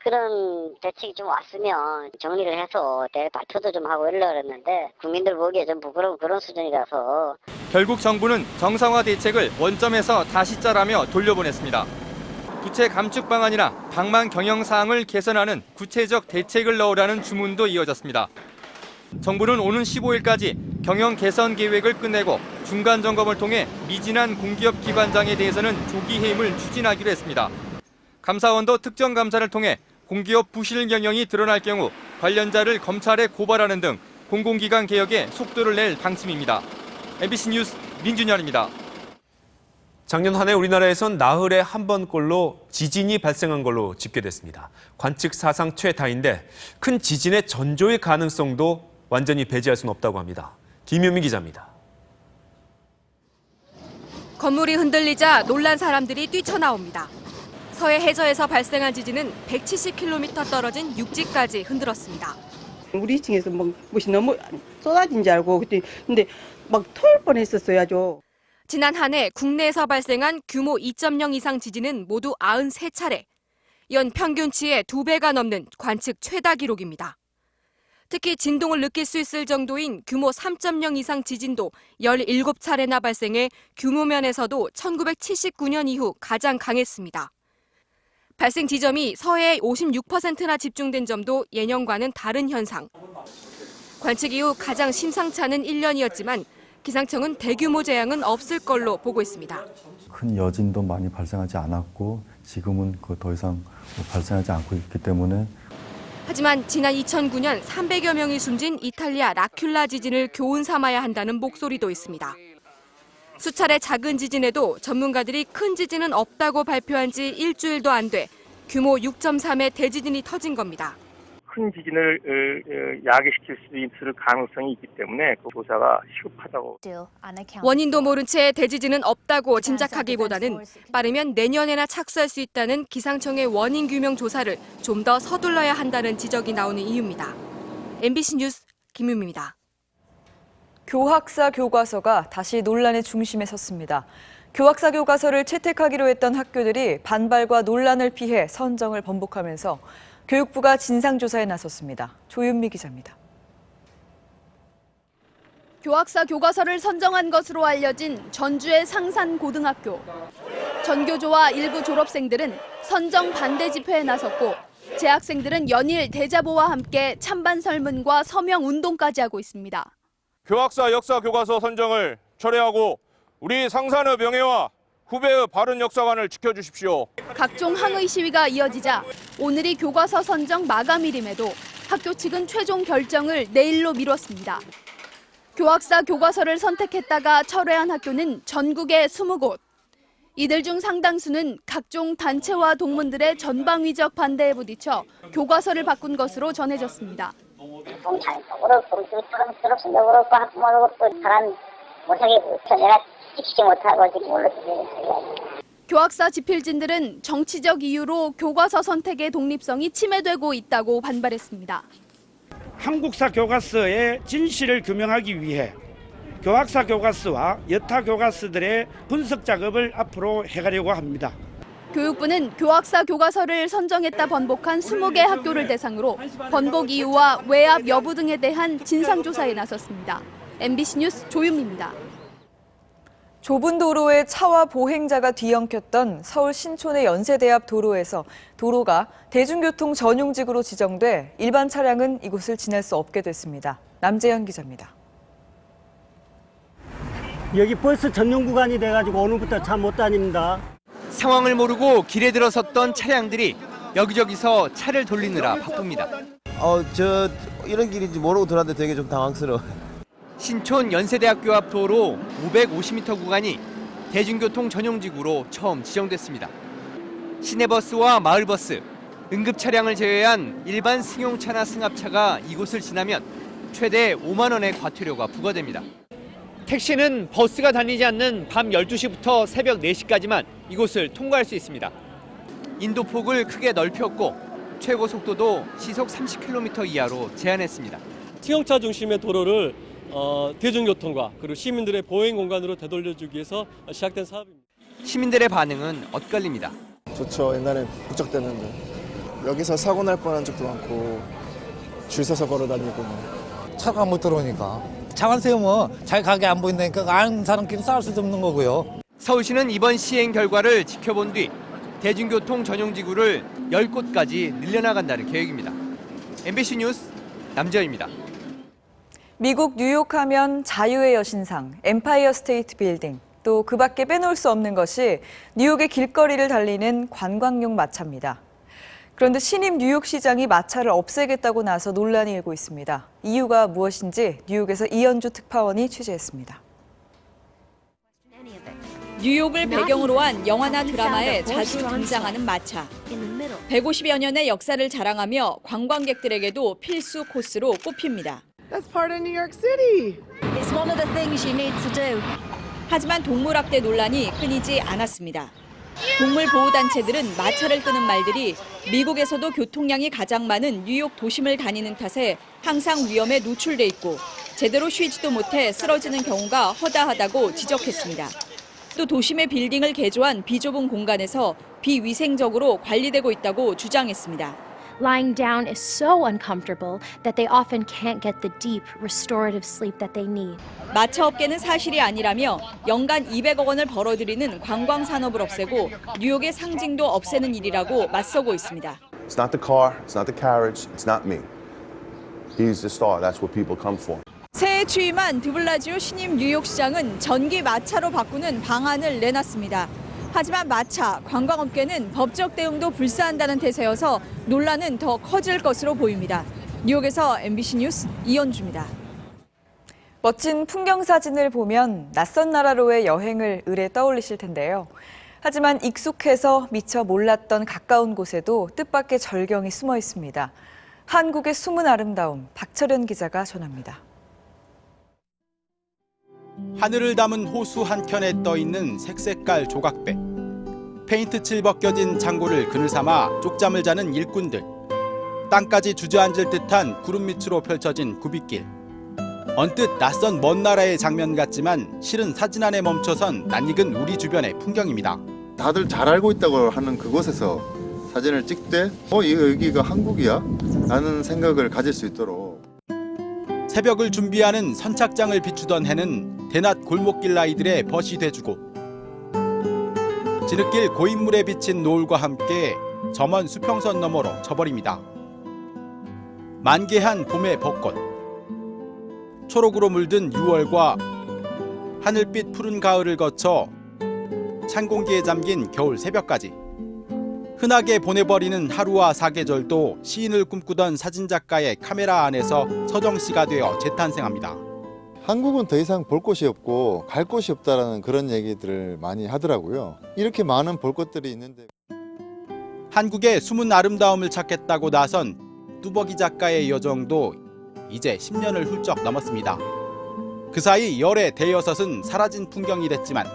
그런 대책이 좀 왔으면 정리를 해서 발표도 좀 하고 이러려고 했는데 국민들 보기에 좀 부끄러운 그런 수준이라서 결국 정부는 정상화 대책을 원점에서 다시 짜라며 돌려보냈습니다. 부채 감축 방안이나 방만 경영 사항을 개선하는 구체적 대책을 넣으라는 주문도 이어졌습니다. 정부는 오는 15일까지 경영 개선 계획을 끝내고 중간 점검을 통해 미진한 공기업 기관장에 대해서는 조기 해임을 추진하기로 했습니다. 감사원도 특정 감사를 통해 공기업 부실 경영이 드러날 경우 관련자를 검찰에 고발하는 등 공공기관 개혁에 속도를 낼 방침입니다. MBC 뉴스 민준현입니다. 작년 한 해 우리나라에선 나흘에 한 번꼴로 지진이 발생한 걸로 집계됐습니다. 관측 사상 최다인데 큰 지진의 전조의 가능성도 완전히 배제할 수는 없다고 합니다. 김유민 기자입니다. 건물이 흔들리자 놀란 사람들이 뛰쳐나옵니다. 서해 해저에서 발생한 지진은 170km 떨어진 육지까지 흔들었습니다. 우리 2층에서 무엇이 너무 쏟아진 줄 알고 근데 막 토할 뻔했었어야죠. 지난 한 해 국내에서 발생한 규모 2.0 이상 지진은 모두 93차례. 연 평균치의 2배가 넘는 관측 최다 기록입니다. 특히 진동을 느낄 수 있을 정도인 규모 3.0 이상 지진도 17차례나 발생해 규모 면에서도 1979년 이후 가장 강했습니다. 발생 지점이 서해의 56%나 집중된 점도 예년과는 다른 현상. 관측 이후 가장 심상치 않은 1년이었지만 기상청은 대규모 재앙은 없을 걸로 보고 있습니다. 큰 여진도 많이 발생하지 않았고 지금은 더 이상 발생하지 않고 있기 때문에 하지만 지난 2009년 300여 명이 숨진 이탈리아 라큘라 지진을 교훈 삼아야 한다는 목소리도 있습니다. 수차례 작은 지진에도 전문가들이 큰 지진은 없다고 발표한 지 일주일도 안 돼 규모 6.3의 대지진이 터진 겁니다. 큰 지진을 야기시킬 수 있을 가능성이 있기 때문에 그 조사가 시급하다고. 원인도 모른 채 대지진은 없다고 짐작하기보다는 빠르면 내년에나 착수할 수 있다는 기상청의 원인 규명 조사를 좀 더 서둘러야 한다는 지적이 나오는 이유입니다. MBC 뉴스 김유미입니다. 교학사 교과서가 다시 논란의 중심에 섰습니다. 교학사 교과서를 채택하기로 했던 학교들이 반발과 논란을 피해 선정을 번복하면서 교육부가 진상조사에 나섰습니다. 조윤미 기자입니다. 교학사 교과서를 선정한 것으로 알려진 전주의 상산고등학교. 전교조와 일부 졸업생들은 선정 반대 집회에 나섰고 재학생들은 연일 대자보와 함께 찬반 설문과 서명 운동까지 하고 있습니다. 교학사 역사 교과서 선정을 철회하고 우리 상산의 명예와 후배의 바른 역사관을 지켜주십시오. 각종 항의 시위가 이어지자 오늘이 교과서 선정 마감일임에도 학교 측은 최종 결정을 내일로 미뤘습니다. 교학사 교과서를 선택했다가 철회한 학교는 전국에 20곳. 이들 중 상당수는 각종 단체와 동문들의 전방위적 반대에 부딪혀 교과서를 바꾼 것으로 전해졌습니다. 공찬도 그렇고 수록신도 그렇고 학부모도 그렇고 사람 못하게 내가 지키지 못하고 지금 올라서요. 교학사 지필진들은 정치적 이유로 교과서 선택의 독립성이 침해되고 있다고 반발했습니다. 한국사 교과서의 진실을 규명하기 위해 교학사 교과서와 여타 교과서들의 분석 작업을 앞으로 해가려고 합니다. 교육부는 교학사 교과서를 선정했다 번복한 20개 학교를 대상으로 번복 이유와 외압 여부 등에 대한 진상조사에 나섰습니다. MBC 뉴스 조윤미입니다. 좁은 도로에 차와 보행자가 뒤엉켰던 서울 신촌의 연세대 앞 도로에서 도로가 대중교통 전용직으로 지정돼 일반 차량은 이곳을 지날 수 없게 됐습니다. 남재현 기자입니다. 여기 버스 전용 구간이 돼가지고 오늘부터 차 못 다닙니다. 상황을 모르고 길에 들어섰던 차량들이 여기저기서 차를 돌리느라 바쁩니다. 이런 길인지 모르고 들어왔는데 되게 좀 당황스러워. 신촌 연세대학교 앞 도로 550m 구간이 대중교통 전용지구로 처음 지정됐습니다. 시내버스와 마을버스, 응급 차량을 제외한 일반 승용차나 승합차가 이곳을 지나면 최대 5만 원의 과태료가 부과됩니다. 택시는 버스가 다니지 않는 밤 12시부터 새벽 4시까지만 이곳을 통과할 수 있습니다. 인도폭을 크게 넓혔고 최고 속도도 시속 30km 이하로 제한했습니다. 승용차 중심의 도로를 대중교통과 그리고 시민들의 보행 공간으로 되돌려주기 위해서 시작된 사업입니다. 시민들의 반응은 엇갈립니다. 좋죠. 옛날에 북적대는데 여기서 사고 날 뻔한 적도 많고 줄 서서 걸어 다니고 차가 못 들어오니까 차만 세우면 잘 가게 안 보인다니까 아는 사람끼리 싸울 수도 없는 거고요. 서울시는 이번 시행 결과를 지켜본 뒤 대중교통 전용지구를 10곳까지 늘려나간다는 계획입니다. MBC 뉴스 남재현입니다. 미국 뉴욕하면 자유의 여신상, 엠파이어 스테이트 빌딩, 또 그 밖에 빼놓을 수 없는 것이 뉴욕의 길거리를 달리는 관광용 마차입니다. 그런데 신임 뉴욕시장이 마차를 없애겠다고 나서 논란이 일고 있습니다. 이유가 무엇인지 뉴욕에서 이현주 특파원이 취재했습니다. 뉴욕을 배경으로 한 영화나 드라마에 자주 등장하는 마차. 150여 년의 역사를 자랑하며 관광객들에게도 필수 코스로 꼽힙니다. That's part of New York City. It's one of the things you need to do. 하지만 동물학대 논란이 끊이지 않았습니다. 동물보호단체들은 마차를 끄는 말들이 미국에서도 교통량이 가장 많은 뉴욕 도심을 다니는 탓에 항상 위험에 노출돼 있고 제대로 쉬지도 못해 쓰러지는 경우가 허다하다고 지적했습니다. 또 도심의 빌딩을 개조한 비좁은 공간에서 비위생적으로 관리되고 있다고 주장했습니다. Lying down is so uncomfortable that they often can't get the deep, restorative sleep that they need. 마차업계는 사실이 아니라며 연간 200억 원을 벌어들이는 관광 산업을 없애고 뉴욕의 상징도 없애는 일이라고 맞서고 있습니다. It's not the car, it's not the carriage, it's not me. He's the star. That's what people come for. 새해 취임한 드블라지오 신임 뉴욕시장은 전기 마차로 바꾸는 방안을 내놨습니다. 하지만 마차, 관광업계는 법적 대응도 불사한다는 태세여서 논란은 더 커질 것으로 보입니다. 뉴욕에서 MBC 뉴스 이현주입니다. 멋진 풍경 사진을 보면 낯선 나라로의 여행을 의례 떠올리실 텐데요. 하지만 익숙해서 미처 몰랐던 가까운 곳에도 뜻밖의 절경이 숨어 있습니다. 한국의 숨은 아름다움, 박철현 기자가 전합니다. 하늘을 담은 호수 한켠에 떠있는 색색깔 조각배. 페인트칠 벗겨진 창고를 그늘 삼아 쪽잠을 자는 일꾼들. 땅까지 주저앉을 듯한 구름 밑으로 펼쳐진 굽이길. 언뜻 낯선 먼 나라의 장면 같지만 실은 사진 안에 멈춰선 낯익은 우리 주변의 풍경입니다. 다들 잘 알고 있다고 하는 그곳에서 사진을 찍되 여기가 한국이야? 라는 생각을 가질 수 있도록. 새벽을 준비하는 선착장을 비추던 해는 대낮 골목길 아이들의 벗이 돼주고 지름길 고인물에 비친 노을과 함께 저 먼 수평선 너머로 져버립니다. 만개한 봄의 벚꽃, 초록으로 물든 6월과 하늘빛 푸른 가을을 거쳐 찬 공기에 잠긴 겨울 새벽까지 흔하게 보내버리는 하루와 사계절도 시인을 꿈꾸던 사진작가의 카메라 안에서 서정시가 되어 재탄생합니다. 한국은 더 이상 볼 곳이 없고 갈 곳이 없다라는 그런 얘기들을 많이 하더라고요. 이렇게 많은 볼 것들이 있는데 한국의 숨은 아름다움을 찾겠다고 나선 뚜벅이 작가의 여정도 이제 10년을 훌쩍 넘었습니다. 그 사이 열의 대여섯은 사라진 풍경이 됐지만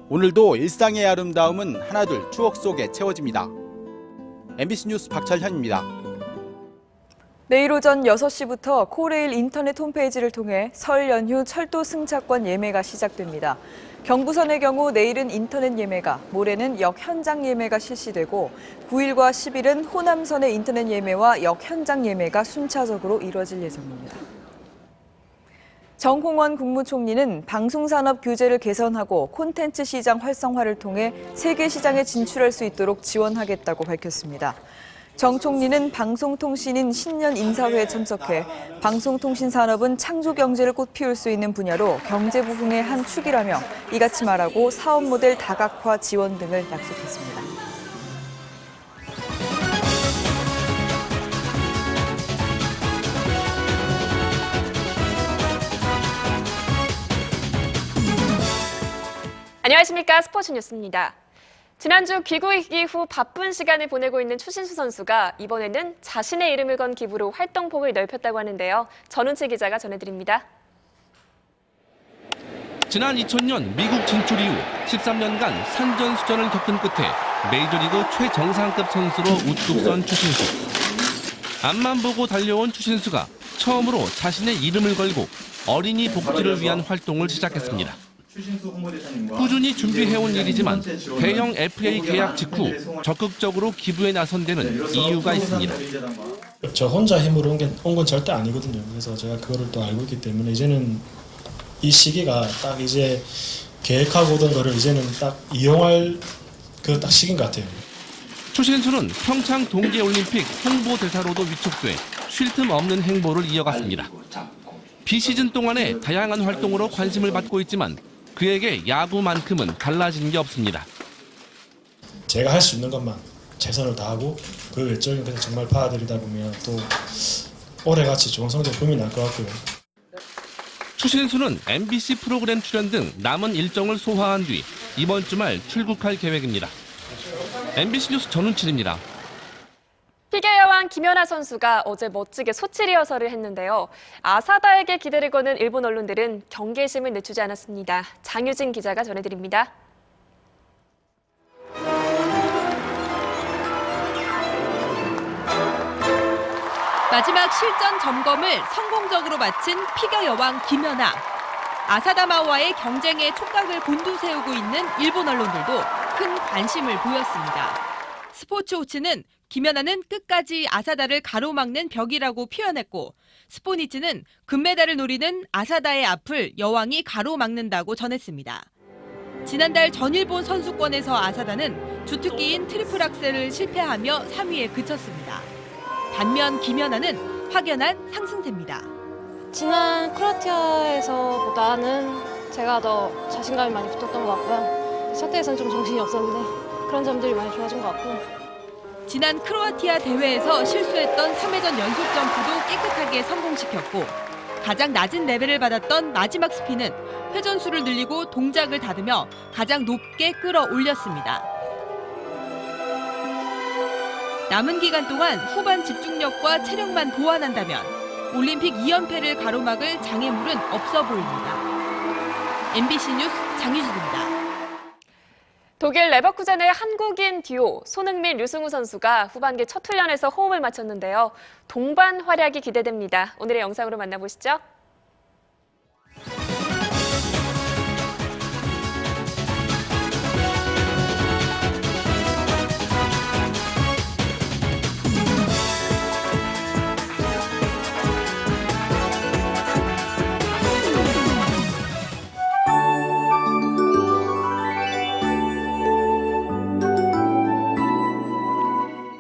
오늘도 일상의 아름다움은 하나둘 추억 속에 채워집니다. MBC 뉴스 박철현입니다. 내일 오전 6시부터 코레일 인터넷 홈페이지를 통해 설 연휴 철도 승차권 예매가 시작됩니다. 경부선의 경우 내일은 인터넷 예매가, 모레는 역 현장 예매가 실시되고 9일과 10일은 호남선의 인터넷 예매와 역 현장 예매가 순차적으로 이뤄질 예정입니다. 정홍원 국무총리는 방송산업 규제를 개선하고 콘텐츠 시장 활성화를 통해 세계 시장에 진출할 수 있도록 지원하겠다고 밝혔습니다. 정 총리는 방송통신인 신년 인사회에 참석해 방송통신 산업은 창조 경제를 꽃피울 수 있는 분야로 경제 부흥의 한 축이라며 이같이 말하고 사업 모델 다각화 지원 등을 약속했습니다. 안녕하십니까. 스포츠 뉴스입니다. 지난주 귀국이기 후 바쁜 시간을 보내고 있는 추신수 선수가 이번에는 자신의 이름을 건 기부로 활동폭을 넓혔다고 하는데요. 전운채 기자가 전해드립니다. 지난 2000년 미국 진출 이후 13년간 산전수전을 겪은 끝에 메이저리그 최정상급 선수로 우뚝 선 추신수. 앞만 보고 달려온 추신수가 처음으로 자신의 이름을 걸고 어린이 복지를 위한 활동을 시작했습니다. 꾸준히 준비해온 일이지만 대형 FA 계약 직후 적극적으로 기부에 나선 데는 이유가 있습니다. 저 혼자 힘으로 온 건 절대 아니거든요. 그래서 제가 그거를 또 알고 있기 때문에 이제는 이 시기가 딱 이제 계획하고 오던 거를 이제는 딱 이용할 그 딱 시기인 것 같아요. 추신수는 평창 동계올림픽 홍보대사로도 위촉돼 쉴 틈 없는 행보를 이어갔습니다. 비시즌 동안에 다양한 활동으로 관심을 받고 있지만 그에게 야구만큼은 달라진 게 없습니다. 제가 할 수 있는 것만 최선을 다하고 그 외적인 것을 정말 받아들이다 보면 또 올해같이 좋은 성적 붐이 날 것 같고요. 추신수는 MBC 프로그램 출연 등 남은 일정을 소화한 뒤 이번 주말 출국할 계획입니다. MBC 뉴스 전운칠입니다. 피겨 여왕 김연아 선수가 어제 멋지게 소치 리허설을 했는데요. 아사다에게 기대를 거는 일본 언론들은 경계심을 늦추지 않았습니다. 장유진 기자가 전해드립니다. 마지막 실전 점검을 성공적으로 마친 피겨 여왕 김연아. 아사다마와의 경쟁에 촉각을 곤두세우고 있는 일본 언론들도 큰 관심을 보였습니다. 스포츠호츠는 김연아는 끝까지 아사다를 가로막는 벽이라고 표현했고 스포니츠는 금메달을 노리는 아사다의 앞을 여왕이 가로막는다고 전했습니다. 지난달 전일본 선수권에서 아사다는 주특기인 트리플 악셀을 실패하며 3위에 그쳤습니다. 반면 김연아는 확연한 상승세입니다. 지난 크로아티아에서보다는 제가 더 자신감이 많이 붙었던 것 같고요. 첫 대회에서는 좀 정신이 없었는데 그런 점들이 많이 좋아진 것 같고 지난 크로아티아 대회에서 실수했던 3회전 연속 점프도 깨끗하게 성공시켰고 가장 낮은 레벨을 받았던 마지막 스피는 회전수를 늘리고 동작을 다듬며 가장 높게 끌어올렸습니다. 남은 기간 동안 후반 집중력과 체력만 보완한다면 올림픽 2연패를 가로막을 장애물은 없어 보입니다. MBC 뉴스 장유진입니다. 독일 레버쿠젠의 한국인 듀오 손흥민, 류승우 선수가 후반기 첫 훈련에서 호흡을 맞췄는데요. 동반 활약이 기대됩니다. 오늘의 영상으로 만나보시죠.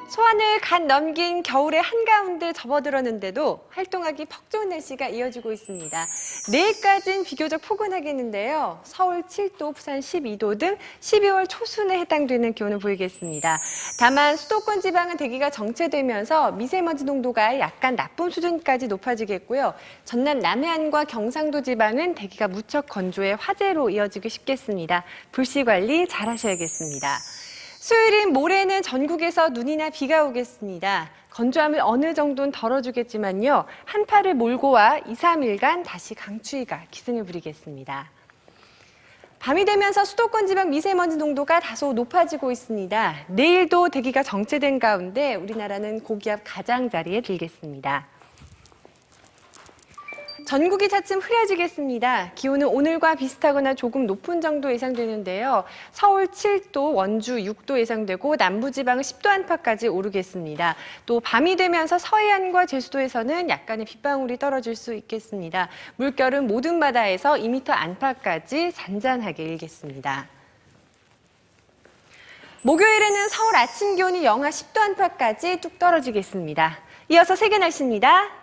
소환을 갓 넘긴 겨울의 한가운데 접어들었는데도 활동하기 퍽 좋은 날씨가 이어지고 있습니다. 내일까지는 비교적 포근하겠는데요. 서울 7도, 부산 12도 등 12월 초순에 해당되는 기온을 보이겠습니다. 다만 수도권 지방은 대기가 정체되면서 미세먼지 농도가 약간 나쁨 수준까지 높아지겠고요. 전남 남해안과 경상도 지방은 대기가 무척 건조해 화재로 이어지기 쉽겠습니다. 불씨 관리 잘 하셔야겠습니다. 수요일인 모레는 전국에서 눈이나 비가 오겠습니다. 건조함을 어느 정도는 덜어주겠지만요. 한파를 몰고 와 2, 3일간 다시 강추위가 기승을 부리겠습니다. 밤이 되면서 수도권 지방 미세먼지 농도가 다소 높아지고 있습니다. 내일도 대기가 정체된 가운데 우리나라는 고기압 가장자리에 들겠습니다. 전국이 차츰 흐려지겠습니다. 기온은 오늘과 비슷하거나 조금 높은 정도 예상되는데요. 서울 7도, 원주 6도 예상되고 남부지방은 10도 안팎까지 오르겠습니다. 또 밤이 되면서 서해안과 제주도에서는 약간의 빗방울이 떨어질 수 있겠습니다. 물결은 모든 바다에서 2m 안팎까지 잔잔하게 일겠습니다. 목요일에는 서울 아침 기온이 영하 10도 안팎까지 뚝 떨어지겠습니다. 이어서 세계 날씨입니다.